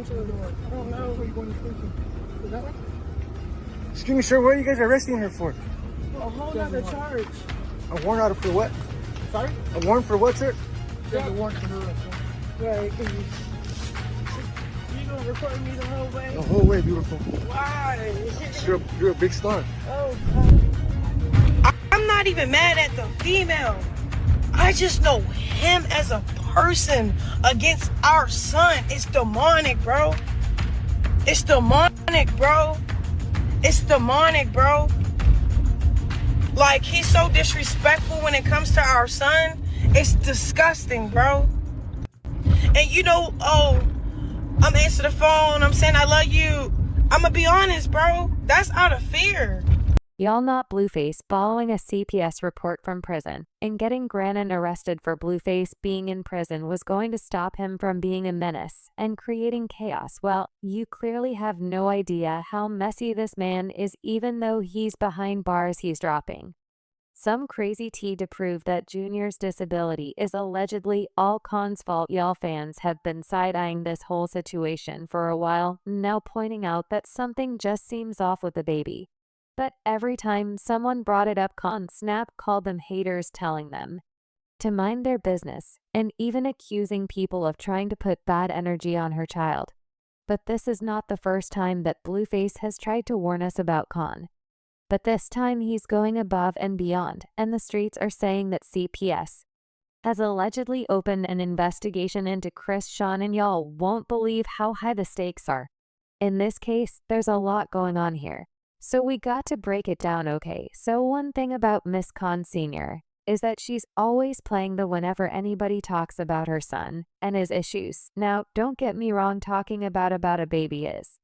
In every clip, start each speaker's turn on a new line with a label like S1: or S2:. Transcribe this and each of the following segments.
S1: going to? I don't know. Where you going to station? Is that right?
S2: Excuse me, sir. What are you guys arresting her for?
S1: A whole nother charge.
S2: A warrant out for what?
S1: Sorry?
S2: A warrant for what, sir?
S1: There's a warrant for her arrest. Right. You gonna record me the whole way?
S2: The whole way, beautiful.
S1: Why?
S2: You're a big star.
S1: Oh, God. I'm not even mad at the female. I just know him as a person against our son. It's demonic, bro. It's demonic, bro. It's demonic, bro. Like, he's so disrespectful when it comes to our son. It's disgusting, bro. And you know, oh, I'm answering the phone. I'm saying I love you. I'm gonna be honest, bro. That's out of fear.
S3: Y'all not Blueface following a CPS report from prison, and getting Grannon arrested for Blueface being in prison was going to stop him from being a menace and creating chaos. Well, you clearly have no idea how messy this man is, even though he's behind bars he's dropping. Some crazy tea to prove that Junior's disability is allegedly all Khan's fault. Y'all fans have been side-eyeing this whole situation for a while, now pointing out that something just seems off with the baby. But every time someone brought it up, Snap called them haters, telling them to mind their business, and even accusing people of trying to put bad energy on her child. But this is not the first time that Blueface has tried to warn us about Khan. But this time he's going above and beyond, and the streets are saying that CPS has allegedly opened an investigation into Chrisean, and y'all won't believe how high the stakes are. In this case, there's a lot going on here. So we got to break it down, okay? So one thing about Miss Khan Sr. is that she's always playing the whenever anybody talks about her son and his issues. Now, don't get me wrong, talking about a baby is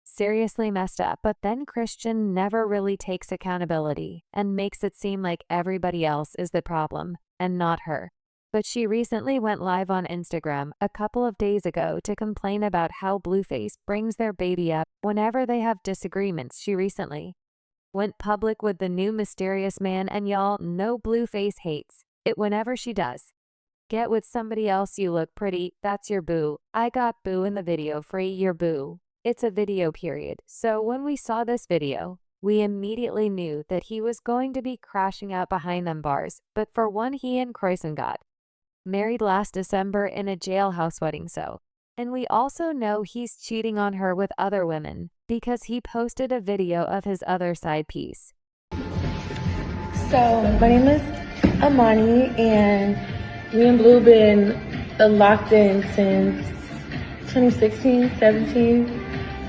S3: seriously messed up, but then Chrisean never really takes accountability and makes it seem like everybody else is the problem and not her. But she recently went live on Instagram a couple of days ago to complain about how Blueface brings their baby up whenever they have disagreements. She recently went public with the new mysterious man, and y'all know Blueface hates it whenever she does. Get with somebody else, you look pretty, that's your boo. I got boo in the video, free your boo. It's a video, period. So when we saw this video, we immediately knew that he was going to be crashing out behind them bars. But for one, he and Chrisean got married last December in a jailhouse wedding, and we also know he's cheating on her with other women because he posted a video of his other side piece.
S4: So my name is Amani, and me and Blue been locked in since 2016, 17,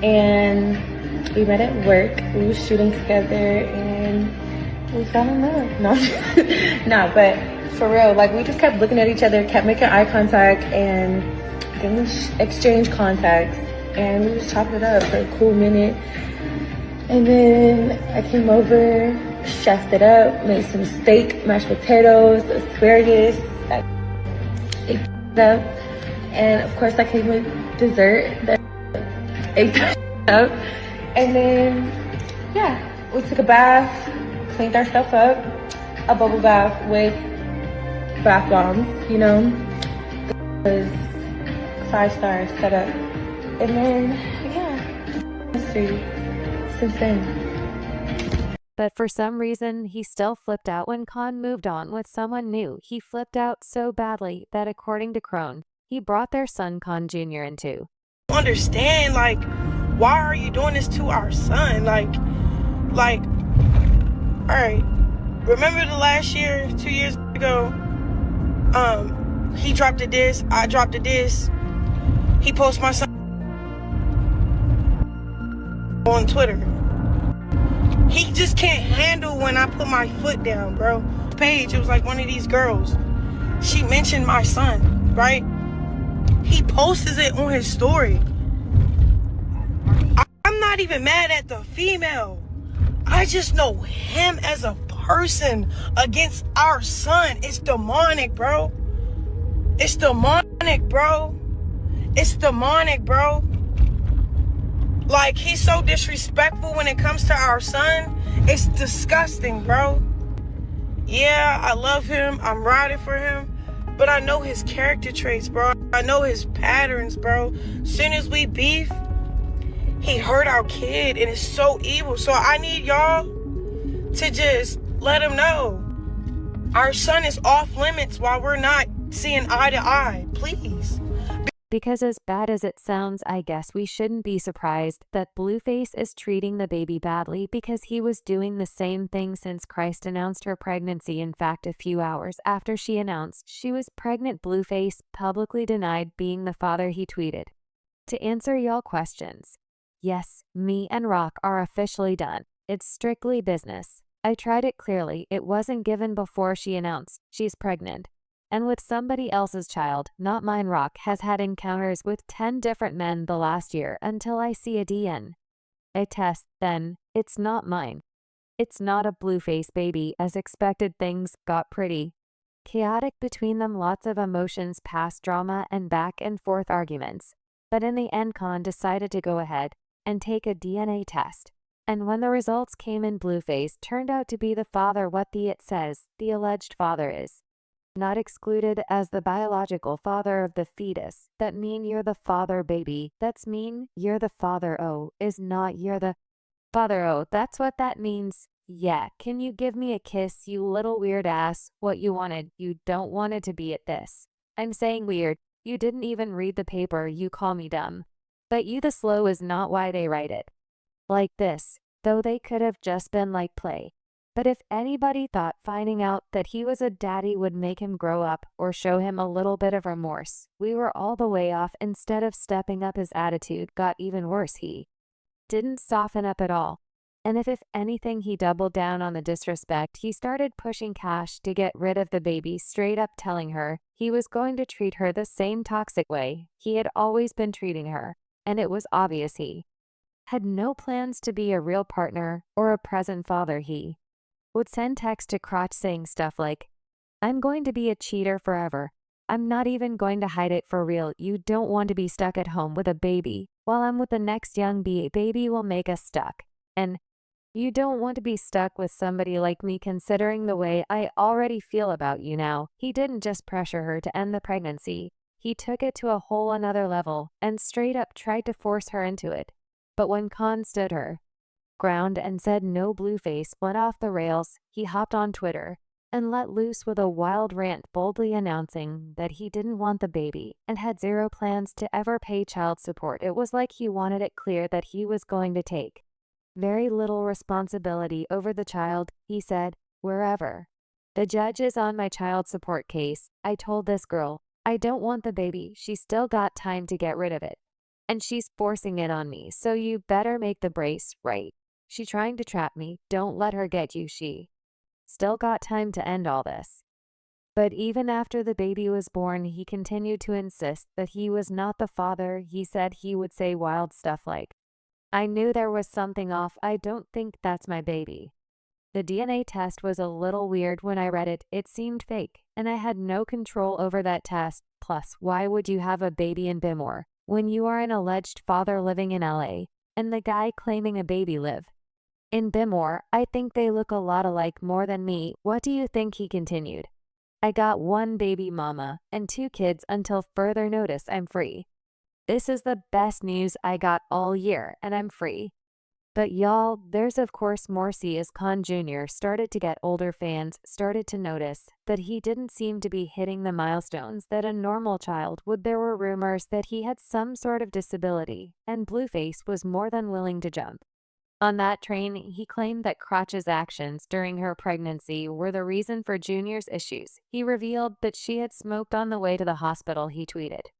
S4: and we met at work. We were shooting together and we fell in love. No, but for real, like, we just kept looking at each other, kept making eye contact, and then we exchanged contacts, and we just chopped it up for a cool minute. And then I came over, chefed it up, made some steak, mashed potatoes, asparagus. I ate it up, and of course I came with dessert. That ate that up, and then yeah, we took a bath, cleaned ourselves up, a bubble bath with bath bombs, you know. It was 5-star setup, and then yeah, history since then.
S3: But for some reason, he still flipped out when Khan moved on with someone new. He flipped out so badly that, according to Crone, he brought their son Khan Jr. into.
S1: Understand, like, why are you doing this to our son? Like, all right, remember the last year, 2 years ago, he dropped a diss, I dropped a diss, he posted my son on Twitter. He just can't handle when I put my foot down, bro. Page, it was like one of these girls, she mentioned my son, right? He posts it on his story. I'm not even mad at the female. I just know him as a person against our son. It's demonic, bro. It's demonic, bro. It's demonic, bro. Like, he's so disrespectful when it comes to our son. It's disgusting, bro. Yeah, I love him. I'm riding for him. But I know his character traits, bro. I know his patterns, bro. Soon as we beef, he hurt our kid, and it's so evil. So I need y'all to just let him know our son is off limits while we're not seeing eye to eye. Please.
S3: Because as bad as it sounds, I guess we shouldn't be surprised that Blueface is treating the baby badly, because he was doing the same thing since Christ announced her pregnancy. In fact, a few hours after she announced she was pregnant, Blueface publicly denied being the father. He tweeted, "To answer y'all questions, yes, me and Rock are officially done. It's strictly business. I tried it clearly. It wasn't given before she announced she's pregnant. And with somebody else's child, not mine. Rock has had encounters with 10 different men the last year until I see a DNA test, then it's not mine. It's not a Blueface baby." As expected, things got pretty chaotic between them. Lots of emotions, past drama, and back and forth arguments. But in the end, Khan decided to go ahead and take a DNA test. And when the results came in, Blueface turned out to be the father. What it says the alleged father is not excluded as the biological father of the fetus. That mean you're the father, baby. That's mean you're the father. Oh, is not you're the father. Oh, that's what that means. Yeah, can you give me a kiss, you little weird ass? What you wanted, you don't want it to be at this. I'm saying weird. You didn't even read the paper. You call me dumb. But you the slow is not why they write it like this, though they could have just been like play. But if anybody thought finding out that he was a daddy would make him grow up or show him a little bit of remorse, we were all the way off. Instead of stepping up, his attitude got even worse. He didn't soften up at all. And if anything, he doubled down on the disrespect. He started pushing Cash to get rid of the baby, straight up telling her he was going to treat her the same toxic way he had always been treating her. And it was obvious he had no plans to be a real partner or a present father. He would send texts to Crotch saying stuff like, "I'm going to be a cheater forever. I'm not even going to hide it for real. You don't want to be stuck at home with a baby while I'm with the next young baby will make us stuck. And you don't want to be stuck with somebody like me, considering the way I already feel about you now." He didn't just pressure her to end the pregnancy. He took it to a whole another level and straight up tried to force her into it. But when Khan stood her ground and said no, Blueface went off the rails. He hopped on Twitter and let loose with a wild rant, boldly announcing that he didn't want the baby and had zero plans to ever pay child support. It was like he wanted it clear that he was going to take very little responsibility over the child. He said, "Wherever the judge is on my child support case, I told this girl I don't want the baby. She's still got time to get rid of it. And she's forcing it on me, so you better make the brace right. She trying to trap me. Don't let her get you. She still got time to end all this." But even after the baby was born, he continued to insist that he was not the father. He said he would say wild stuff like, "I knew there was something off. I don't think that's my baby." The DNA test was a little weird. When I read it, it seemed fake, and I had no control over that test. Plus, why would you have a baby in Bimore when you are an alleged father living in LA, and the guy claiming a baby live in Bimore? I think they look a lot alike, more than me. What do you think?" He continued. "I got one baby mama and 2 kids until further notice. I'm free. This is the best news I got all year, and I'm free." But y'all, there's of course more. As Khan Jr. started to get older, fans started to notice that he didn't seem to be hitting the milestones that a normal child would. There were rumors that he had some sort of disability, and Blueface was more than willing to jump on that train. He claimed that Crotch's actions during her pregnancy were the reason for Junior's issues. He revealed that she had smoked on the way to the hospital. He tweeted,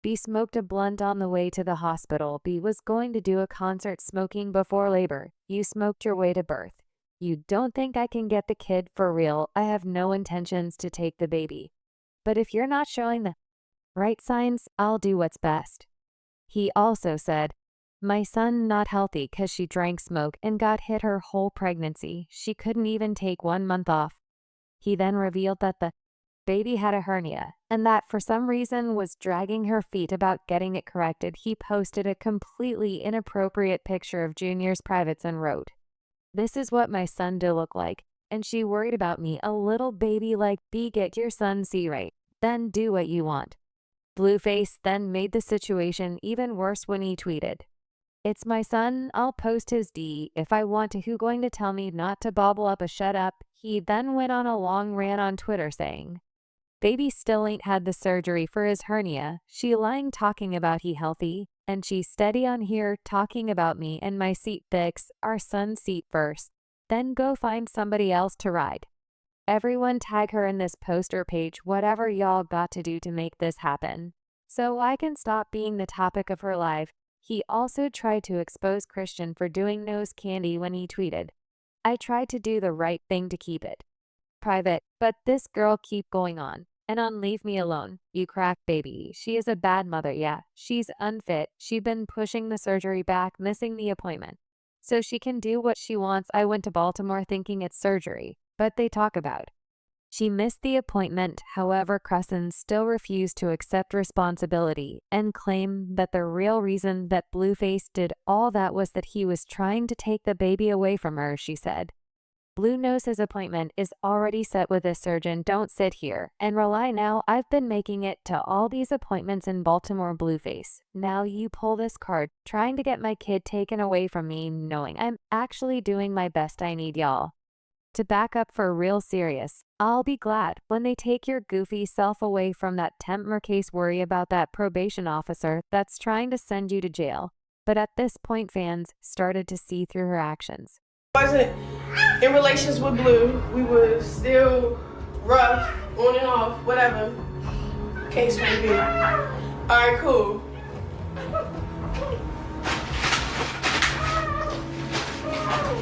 S3: "B smoked a blunt on the way to the hospital. B was going to do a concert smoking before labor. You smoked your way to birth. You don't think I can get the kid for real? I have no intentions to take the baby. But if you're not showing the right signs, I'll do what's best." He also said, "My son not healthy because she drank smoke and got hit her whole pregnancy. She couldn't even take 1 month off." He then revealed that the baby had a hernia, and that for some reason was dragging her feet about getting it corrected. He posted a completely inappropriate picture of Junior's privates and wrote, "This is what my son do look like, and she worried about me, a little baby like B. Get your son see right, then do what you want." Blueface then made the situation even worse when he tweeted, "It's my son, I'll post his D if I want to. Who going to tell me not to bobble up a shut up?" He then went on a long rant on Twitter saying, "Baby still ain't had the surgery for his hernia. She lying talking about he healthy, and she steady on here talking about me and my seat fix, our son's seat first. Then go find somebody else to ride. Everyone tag her in this poster page, whatever y'all got to do to make this happen, so I can stop being the topic of her life." He also tried to expose Chrisean for doing nose candy when he tweeted, "I tried to do the right thing to keep it private, but this girl keep going on and on. Leave me alone, you crack baby. She is a bad mother, yeah. She's unfit. She been pushing the surgery back, missing the appointment, so she can do what she wants. I went to Baltimore thinking it's surgery, but they talk about she missed the appointment." However, Chrisean still refused to accept responsibility and claimed that the real reason that Blueface did all that was that he was trying to take the baby away from her. She said, "Blue knows his appointment is already set with this surgeon. Don't sit here and rely now. I've been making it to all these appointments in Baltimore, Blueface. Now you pull this card, trying to get my kid taken away from me, knowing I'm actually doing my best. I need y'all to back up for real serious. I'll be glad when they take your goofy self away from that Tempmer case. Worry about that probation officer that's trying to send you to jail." But at this point, fans started to see through her actions.
S1: Wasn't in relations with Blue. We was still rough, on and off, whatever case may be. Alright, cool.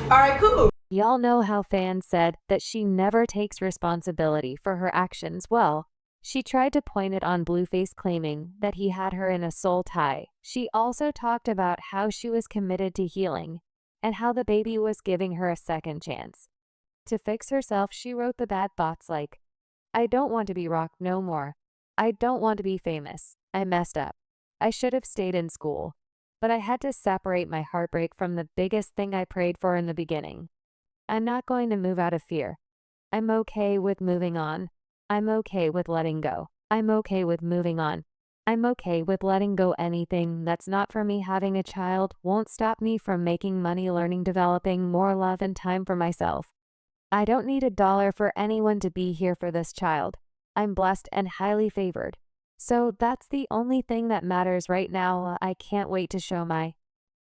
S1: Alright, cool.
S3: Y'all know how fans said that she never takes responsibility for her actions. Well, she tried to point it on Blueface, claiming that he had her in a soul tie. She also talked about how she was committed to healing and how the baby was giving her a second chance to fix herself. She wrote the bad thoughts like, "I don't want to be rocked no more. I don't want to be famous. I messed up. I should have stayed in school. But I had to separate my heartbreak from the biggest thing I prayed for in the beginning. I'm not going to move out of fear. I'm okay with moving on. I'm okay with letting go. I'm okay with moving on. I'm okay with letting go. Anything that's not for me. Having a child won't stop me from making money, learning, developing more love and time for myself. I don't need $1 for anyone to be here for this child. I'm blessed and highly favored. So that's the only thing that matters right now. I can't wait to show my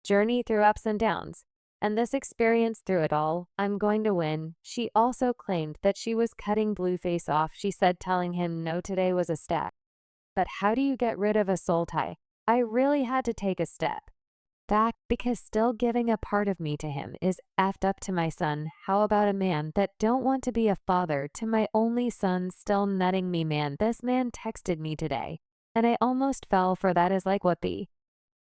S3: journey through ups and downs and this experience through it all. I'm going to win." She also claimed that she was cutting Blueface off. She said telling him no today was a step. But how do you get rid of a soul tie? I really had to take a step back because still giving a part of me to him is effed up to my son. How about a man that don't want to be a father to my only son still nutting me, man? This man texted me today and I almost fell for that. Is like, what the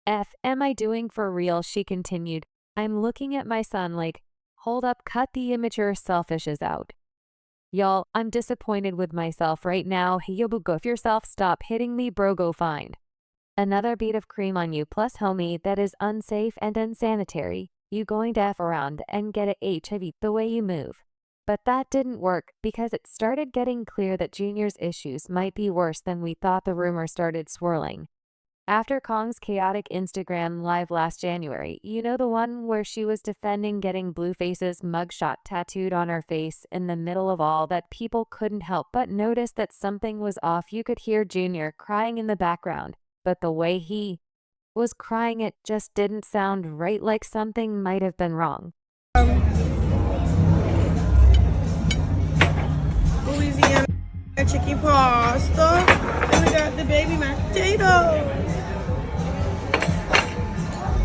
S3: F am I doing for real? She continued, "I'm looking at my son like, hold up, cut the immature selfishes out. Y'all, I'm disappointed with myself right now. Hey, yo, go f yourself. Stop hitting me, bro. Go find another bead of cream on you. Plus, homie, that is unsafe and unsanitary. You going to F around and get a HIV the way you move." But that didn't work because it started getting clear that Junior's issues might be worse than we thought. The rumor started swirling after Kong's chaotic Instagram live last January. You know, the one where she was defending getting Blueface's mugshot tattooed on her face. In the middle of all that, people couldn't help but notice that something was off. You could hear Junior crying in the background, but the way he was crying, it just didn't sound right, like something might have been wrong.
S1: Louisiana chicken pasta. And we got the baby mashed potatoes.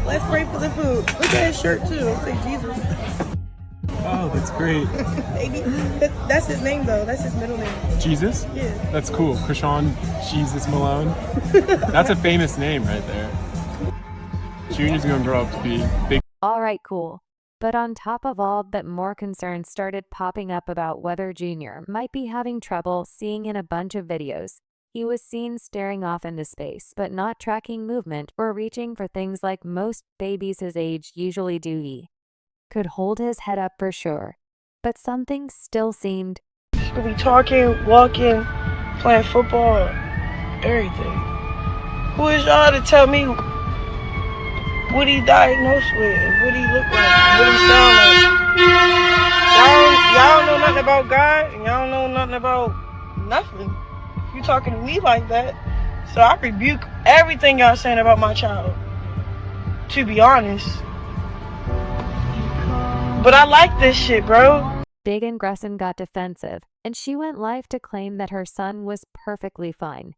S1: Let's pray for the food. Look at his shirt too. Say Jesus.
S5: Oh, that's great.
S1: Baby. That's his name though. That's his middle name.
S5: Jesus?
S1: Yeah.
S5: That's cool. Chrisean Jesus Malone. That's a famous name right there. Junior's gonna grow up to be big.
S3: All right, cool. But on top of all that, more concerns started popping up about whether Junior might be having trouble seeing. In a bunch of videos, he was seen staring off into space, but not tracking movement or reaching for things like most babies his age usually do. He could hold his head up for sure, but something still seemed.
S1: He'll be talking, walking, playing football, everything. Who is y'all to tell me what he diagnosed with, what he look like, what he sound like? Y'all know nothing about God, and y'all know nothing about nothing. You talking to me like that. So I rebuke everything y'all saying about my child, to be honest. But I like this shit, bro.
S3: Big and Chrisean got defensive, and she went live to claim that her son was perfectly fine.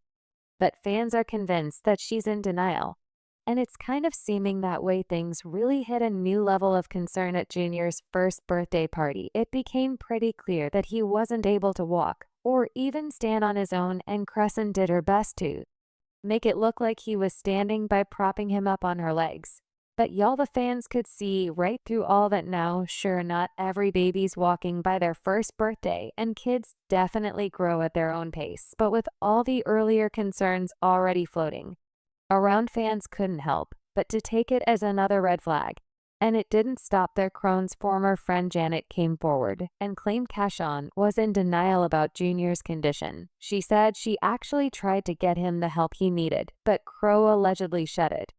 S3: But fans are convinced that she's in denial. And it's kind of seeming that way things really hit a new level of concern at Junior's first birthday party. It became pretty clear that he wasn't able to walk or even stand on his own, and Chrisean did her best to make it look like he was standing by propping him up on her legs. But y'all, the fans could see right through all that now. Sure, not every baby's walking by their first birthday, and kids definitely grow at their own pace. But with all the earlier concerns already floating around, fans couldn't help but to take it as another red flag. And it didn't stop there. Crone's former friend Janet came forward and claimed Chrisean was in denial about Junior's condition. She said she actually tried to get him the help he needed, but Crow allegedly shut it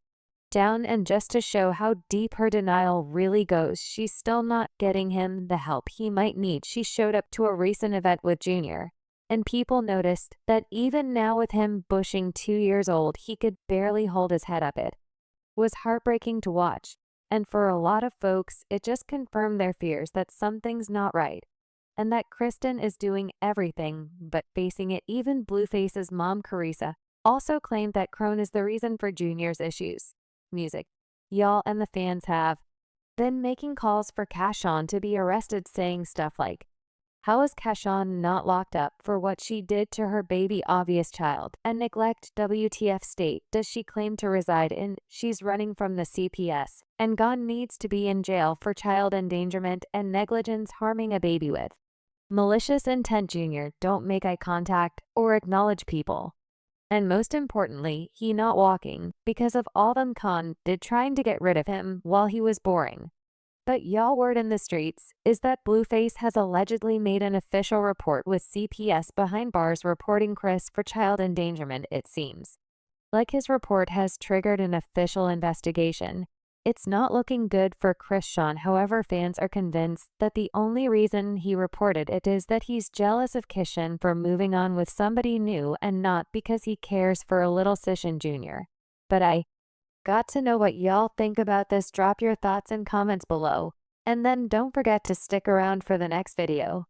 S3: down. And just to show how deep her denial really goes, she's still not getting him the help he might need. She showed up to a recent event with Junior, and people noticed that even now, with him pushing 2 years old, he could barely hold his head up. It was heartbreaking to watch, and for a lot of folks, it just confirmed their fears that something's not right, and that Chrisean is doing everything but facing it. Even Blueface's mom, Chrisean, also claimed that Crone is the reason for Junior's issues. Music. Y'all and the fans have been making calls for Chrisean to be arrested, saying stuff like, how is Chrisean not locked up for what she did to her baby obvious child and neglect? WTF state does she claim to reside in? She's running from the CPS, and Gone needs to be in jail for child endangerment and negligence harming a baby with malicious intent. Junior don't make eye contact or acknowledge people. And most importantly, he not walking because of all them Con did trying to get rid of him while he was boring. But y'all, word in the streets is that Blueface has allegedly made an official report with CPS behind bars reporting Chris for child endangerment. It seems like his report has triggered an official investigation. It's not looking good for Chrisean. However, fans are convinced that the only reason he reported it is that he's jealous of Chrisean for moving on with somebody new, and not because he cares for a little Chrisean Jr. But I got to know what y'all think about this. Drop your thoughts in comments below, and then don't forget to stick around for the next video.